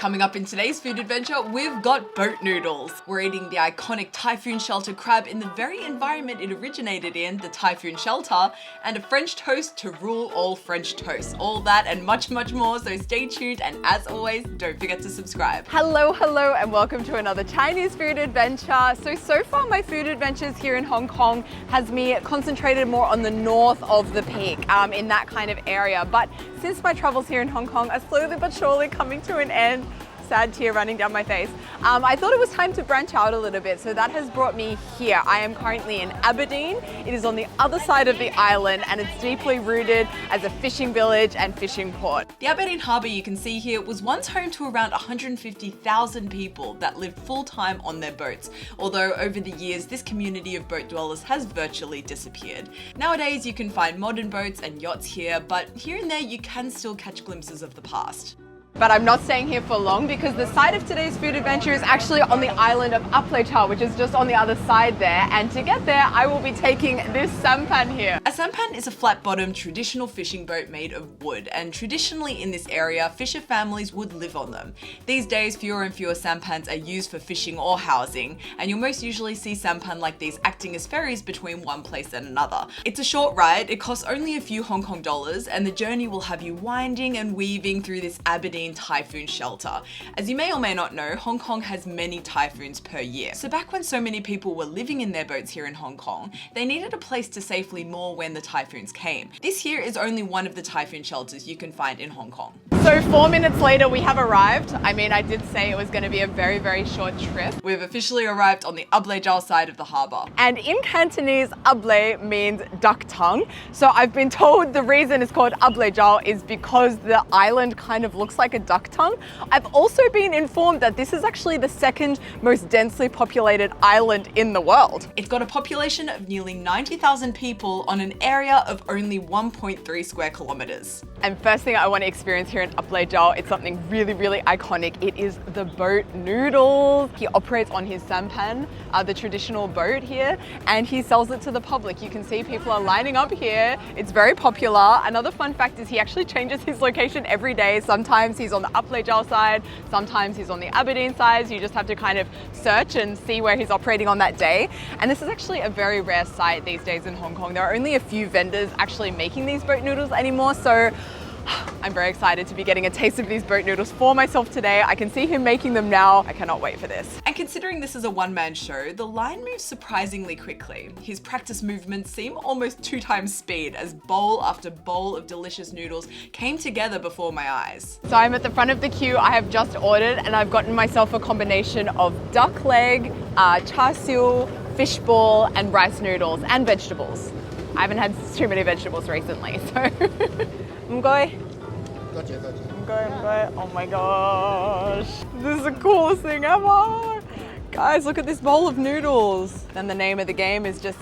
Coming up in today's food adventure, we've got boat noodles. We're eating the iconic Typhoon Shelter crab in the very environment it originated in, the Typhoon Shelter, and a French toast to rule all French toast. All that and much, much more, so stay tuned, and as always, don't forget to subscribe. Hello, and welcome to another Chinese food adventure. So far my food adventures here in Hong Kong has me concentrated more on the north of the peak, in that kind of area. But since my travels here in Hong Kong are slowly but surely coming to an end, sad tear running down my face, I thought it was time to branch out a little bit, so that has brought me here. I am currently in Aberdeen. It is on the other side of the island and it's deeply rooted as a fishing village and fishing port. The Aberdeen harbour you can see here was once home to around 150,000 people that lived full-time on their boats, although over the years this community of boat dwellers has virtually disappeared. Nowadays you can find modern boats and yachts here, but here and there you can still catch glimpses of the past. But I'm not staying here for long because the site of today's food adventure is actually on the island of xxxx, which is just on the other side there. And to get there, I will be taking this sampan here. A sampan is a flat-bottomed traditional fishing boat made of wood, and traditionally in this area, fisher families would live on them. These days, fewer and fewer sampans are used for fishing or housing, and you'll most usually see sampan like these acting as ferries between one place and another. It's a short ride, it costs only a few Hong Kong dollars, and the journey will have you winding and weaving through this Aberdeen typhoon shelter. As you may or may not know, Hong Kong has many typhoons per year. So back when so many people were living in their boats here in Hong Kong, they needed a place to safely moor when the typhoons came. This here is only one of the typhoon shelters you can find in Hong Kong. So 4 minutes later, we have arrived. I mean, I did say it was going to be a very, very short trip. We've officially arrived on the Ablejao side of the harbour. And in Cantonese, Ablej means duck tongue. So I've been told the reason it's called Ablejao is because the island kind of looks like a duck tongue. I've also been informed that this is actually the second most densely populated island in the world. It's got a population of nearly 90,000 people on an area of only 1.3 square kilometres. And first thing I want to experience here in Ablejao, it's something really, really iconic. It is the boat noodles. He operates on his sampan, the traditional boat here, and he sells it to the public. You can see people are lining up here. It's very popular. Another fun fact is he actually changes his location every day. Sometimes he's on the Ablejao side, sometimes he's on the Aberdeen side. You just have to kind of search and see where he's operating on that day. And this is actually a very rare sight these days in Hong Kong. There are only a few vendors actually making these boat noodles anymore, so I'm very excited to be getting a taste of these boat noodles for myself today. I can see him making them now. I cannot wait for this. And considering this is a one-man show, the line moves surprisingly quickly. His practice movements seem almost 2 times speed as bowl after bowl of delicious noodles came together before my eyes. So I'm at the front of the queue. I have just ordered and I've gotten myself a combination of duck leg, char siu, fish ball, and rice noodles and vegetables. I haven't had too many vegetables recently, so Mgoy. Oh my gosh. This is the coolest thing ever. Guys, look at this bowl of noodles. Then the name of the game is just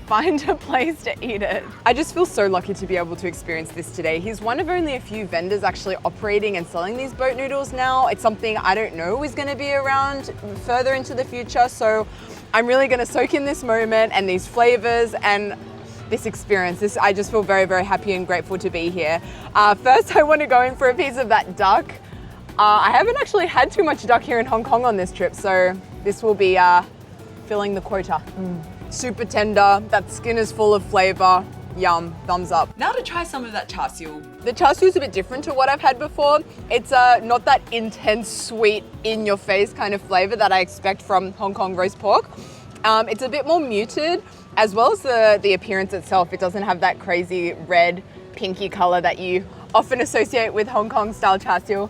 find a place to eat it. I just feel so lucky to be able to experience this today. He's one of only a few vendors actually operating and selling these boat noodles now. It's something I don't know is going to be around further into the future. So I'm really going to soak in this moment and these flavors and this experience. I just feel very, very happy and grateful to be here. First, I want to go in for a piece of that duck. I haven't actually had too much duck here in Hong Kong on this trip, so this will be filling the quota. Super tender, that skin is full of flavor. Yum, thumbs up. Now to try some of that char siu. The char siu is a bit different to what I've had before. It's not that intense, sweet, in-your-face kind of flavor that I expect from Hong Kong roast pork. It's a bit more muted, as well as the appearance itself. It doesn't have that crazy red, pinky color that you often associate with Hong Kong style char siu.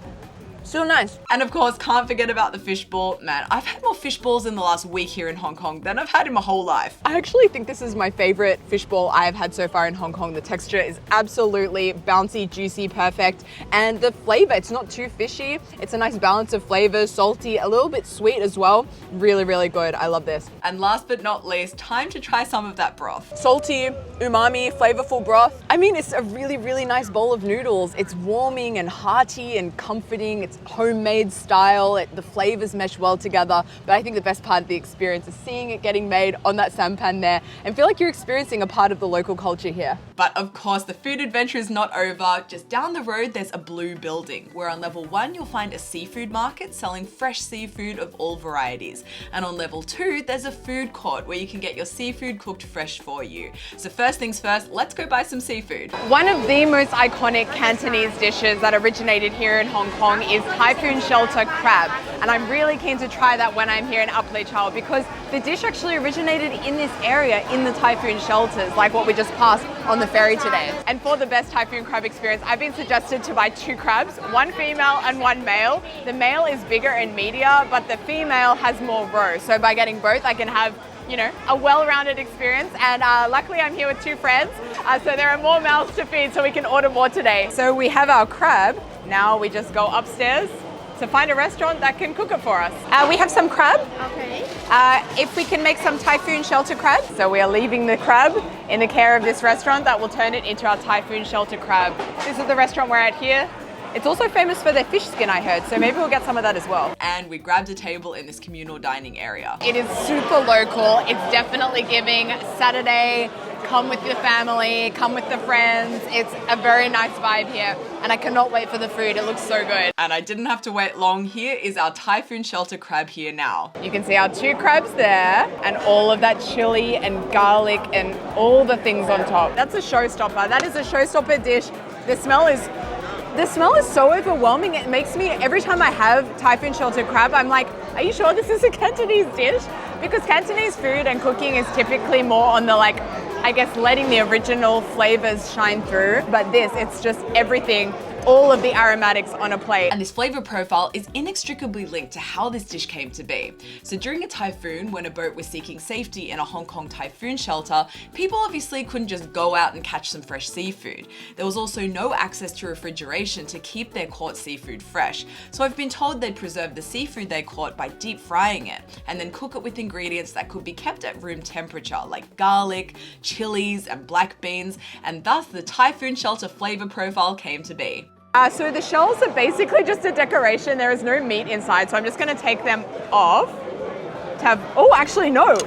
Still nice. And of course, can't forget about the fish ball. Man, I've had more fish balls in the last week here in Hong Kong than I've had in my whole life. I actually think this is my favorite fish ball I have had so far in Hong Kong. The texture is absolutely bouncy, juicy, perfect. And the flavor, it's not too fishy. It's a nice balance of flavors, salty, a little bit sweet as well. Really, really good. I love this. And last but not least, time to try some of that broth. Salty, umami, flavorful broth. I mean, it's a really, really nice bowl of noodles. It's warming and hearty and comforting. It's homemade style. The flavors mesh well together. But I think the best part of the experience is seeing it getting made on that sampan there and feel like you're experiencing a part of the local culture here. But of course, the food adventure is not over. Just down the road, there's a blue building, where on level 1, you'll find a seafood market selling fresh seafood of all varieties. And on level 2, there's a food court where you can get your seafood cooked fresh for you. So first things first, let's go buy some seafood. One of the most iconic Cantonese dishes that originated here in Hong Kong is Typhoon Shelter crab. And I'm really keen to try that when I'm here in Upper Chao, because the dish actually originated in this area in the Typhoon Shelters, like what we just passed on the ferry today. And for the best typhoon crab experience, I've been suggested to buy 2 crabs, one female and one male. The male is bigger and meatier, but the female has more roe. So by getting both, I can have, you know, a well-rounded experience. And luckily I'm here with 2 friends, so there are more mouths to feed, so we can order more today. So we have our crab. Now we just go upstairs to find a restaurant that can cook it for us. We have some crab. Okay. If we can make some Typhoon Shelter crab. So we are leaving the crab in the care of this restaurant that will turn it into our Typhoon Shelter crab. This is the restaurant we're at here. It's also famous for their fish skin, I heard, so maybe we'll get some of that as well. And we grabbed a table in this communal dining area. It is super local. It's definitely giving Saturday, come with your family, come with the friends. It's a very nice vibe here, and I cannot wait for the food. It looks so good. And I didn't have to wait long. Here is our Typhoon Shelter crab here now. You can see our 2 crabs there, and all of that chili and garlic and all the things on top. That's a showstopper. That is a showstopper dish. The smell is so overwhelming. It makes me, every time I have Typhoon Shelter crab, I'm like, are you sure this is a Cantonese dish? Because Cantonese food and cooking is typically more on the, like, I guess, letting the original flavors shine through. But this, it's just everything, all of the aromatics on a plate. And this flavor profile is inextricably linked to how this dish came to be. So during a typhoon, when a boat was seeking safety in a Hong Kong typhoon shelter, people obviously couldn't just go out and catch some fresh seafood. There was also no access to refrigeration to keep their caught seafood fresh. So I've been told they'd preserve the seafood they caught by deep frying it, and then cook it with ingredients that could be kept at room temperature, like garlic, chilies, and black beans, and thus the Typhoon Shelter flavor profile came to be. So the shells are basically just a decoration. There is no meat inside, so I'm just going to take them off to have, oh, actually no.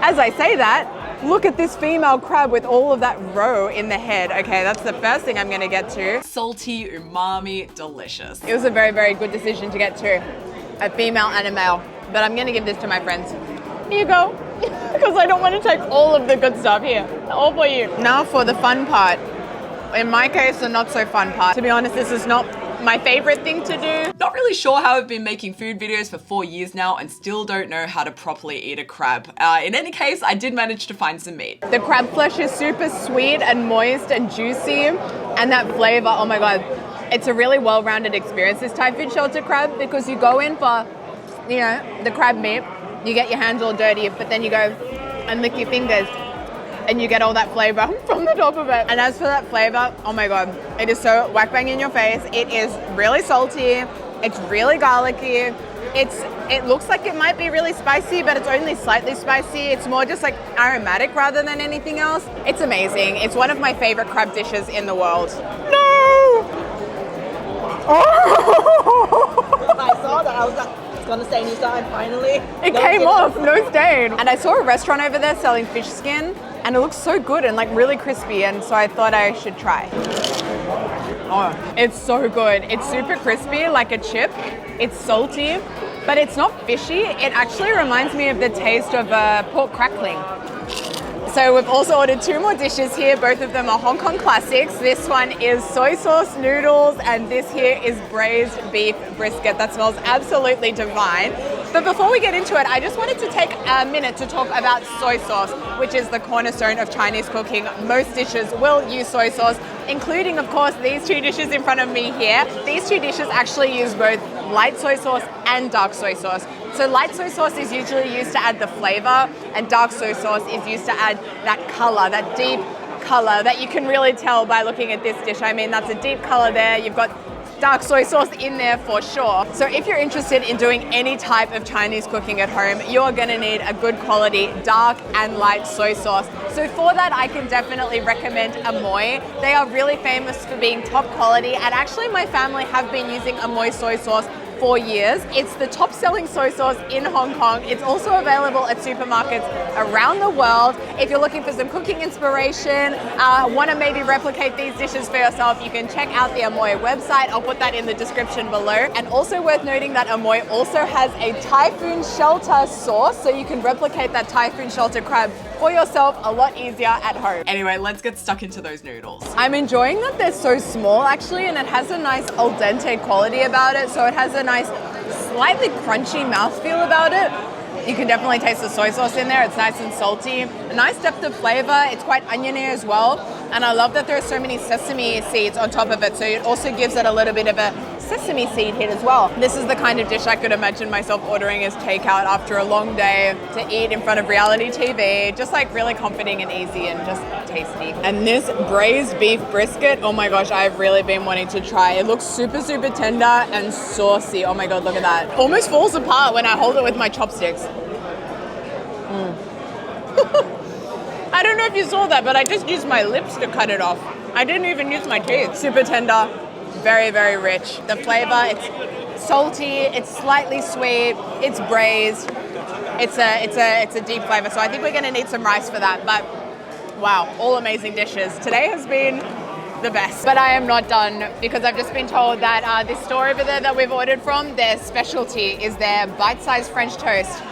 As I say that, look at this female crab with all of that roe in the head. Okay, that's the first thing I'm going to get to. Salty, umami, delicious. It was a very, very good decision to get to a female and a male, but I'm going to give this to my friends. Here you go, because I don't want to take all of the good stuff here. All for you. Now for the fun part. In my case, the not so fun part. To be honest, this is not my favorite thing to do. Not really sure how I've been making food videos for 4 years now and still don't know how to properly eat a crab. In any case, I did manage to find some meat. The crab flesh is super sweet and moist and juicy, and that flavor, oh my God. It's a really well-rounded experience, this Typhoon Shelter crab, because you go in for, you know, the crab meat, you get your hands all dirty, but then you go and lick your fingers, and you get all that flavor from the top of it. And as for that flavor, oh my God, it is so whack bang in your face. It is really salty. It's really garlicky. It looks like it might be really spicy, but it's only slightly spicy. It's more just like aromatic rather than anything else. It's amazing. It's one of my favorite crab dishes in the world. No! Oh! I saw that. I was like, it's gonna say you saw it finally. It came off, no stain. And I saw a restaurant over there selling fish skin, and it looks so good and like really crispy, and so I thought I should try. Oh, it's so good. It's super crispy, like a chip. It's salty, but it's not fishy. It actually reminds me of the taste of pork crackling. So we've also ordered 2 more dishes here. Both of them are Hong Kong classics. This one is soy sauce noodles, and this here is braised beef brisket. That smells absolutely divine. But before we get into it, I just wanted to take a minute to talk about soy sauce, which is the cornerstone of Chinese cooking. Most dishes will use soy sauce, including, of course, these 2 dishes in front of me here. These 2 dishes actually use both light soy sauce and dark soy sauce. So light soy sauce is usually used to add the flavor, and dark soy sauce is used to add that color, that deep color that you can really tell by looking at this dish. I mean, that's a deep color there. You've got dark soy sauce in there for sure. So if you're interested in doing any type of Chinese cooking at home, you're gonna need a good quality dark and light soy sauce. So for that, I can definitely recommend Amoy. They are really famous for being top quality, and actually my family have been using Amoy soy sauce for years. It's the top selling soy sauce in Hong Kong. It's also available at supermarkets around the world. If you're looking for some cooking inspiration, want to maybe replicate these dishes for yourself, you can check out the Amoy website. I'll put that in the description below. And also worth noting that Amoy also has a Typhoon Shelter sauce, so you can replicate that Typhoon Shelter crab for yourself a lot easier at home. Anyway, let's get stuck into those noodles. I'm enjoying that they're so small actually, and it has a nice al dente quality about it. So it has a nice, slightly crunchy mouthfeel about it. You can definitely taste the soy sauce in there. It's nice and salty. A nice depth of flavor. It's quite oniony as well. And I love that there are so many sesame seeds on top of it. So it also gives it a little bit of a sesame seed hit as well. This is the kind of dish I could imagine myself ordering as takeout after a long day to eat in front of reality TV. Just like really comforting and easy and just tasty. And this braised beef brisket, oh my gosh, I've really been wanting to try. It looks super, super tender and saucy. Oh my God, look at that. Almost falls apart when I hold it with my chopsticks. I don't know if you saw that, but I just used my lips to cut it off. I didn't even use my teeth. Super tender, very, very rich. The flavor, it's salty, it's slightly sweet, it's braised. It's a deep flavor. So I think we're gonna need some rice for that. But wow, all amazing dishes. Today has been the best. But I am not done, because I've just been told that this store over there that we've ordered from, their specialty is their bite-sized French toast.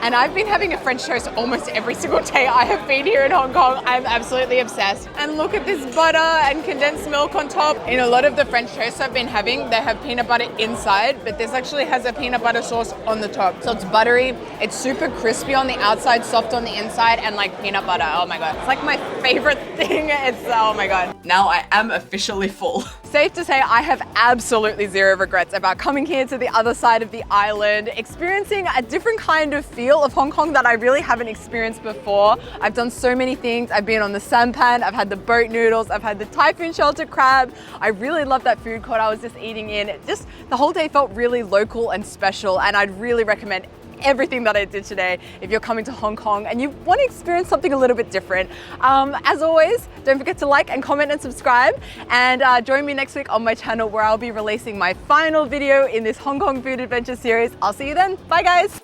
And I've been having a French toast almost every single day I have been here in Hong Kong. I'm absolutely obsessed. And look at this butter and condensed milk on top. In a lot of the French toasts I've been having, they have peanut butter inside, but this actually has a peanut butter sauce on the top. So it's buttery, it's super crispy on the outside, soft on the inside, and like peanut butter. Oh my God. It's like my favorite thing. It's, oh my God. Now I am officially full. Safe to say I have absolutely zero regrets about coming here to the other side of the island, experiencing a different kind of feel of Hong Kong that I really haven't experienced before. I've done so many things. I've been on the sampan, I've had the boat noodles, I've had the Typhoon Shelter crab. I really love that food court I was just eating in. Just the whole day felt really local and special, and I'd really recommend everything that I did today if you're coming to Hong Kong and you want to experience something a little bit different. As always, don't forget to like and comment and subscribe, and join me next week on my channel where I'll be releasing my final video in this Hong Kong food adventure series. I'll see you then. Bye guys.